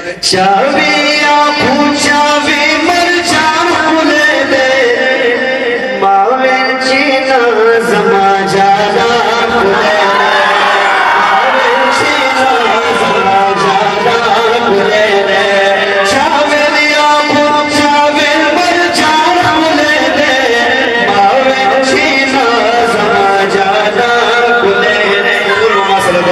चाविया पूछावी मरजान खुले दे मावे चीना जमा जाना खुले मावे चीना जमा जाना खुले दे चाविया पूछावी मरजान खुले दे मावे चीना जमा जाना खुले दे मावे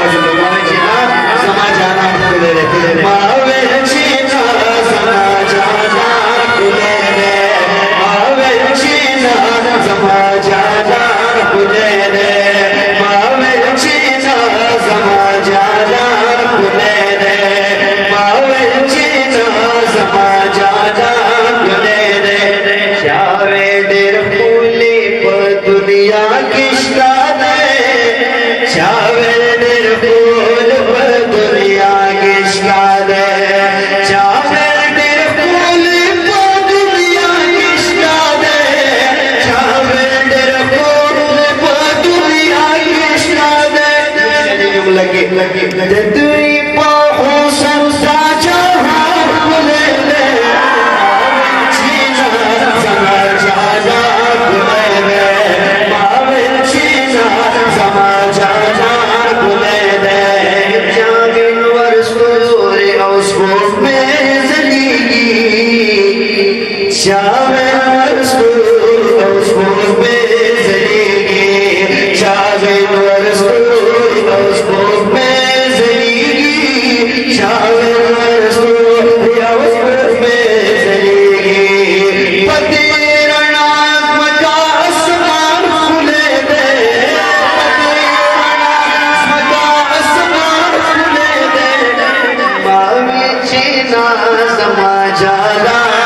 चीना जमा जाना खुले दे मावे दुनिया किश्ता दे चावेर फूल पर दुनिया किश्ता दे चावेर फूल पर दुनिया किश्ता दे चावेर फूल पर दुनिया किश्ता दे लगे लगे दुई पाहु संसा जहां खुले दे समा जाला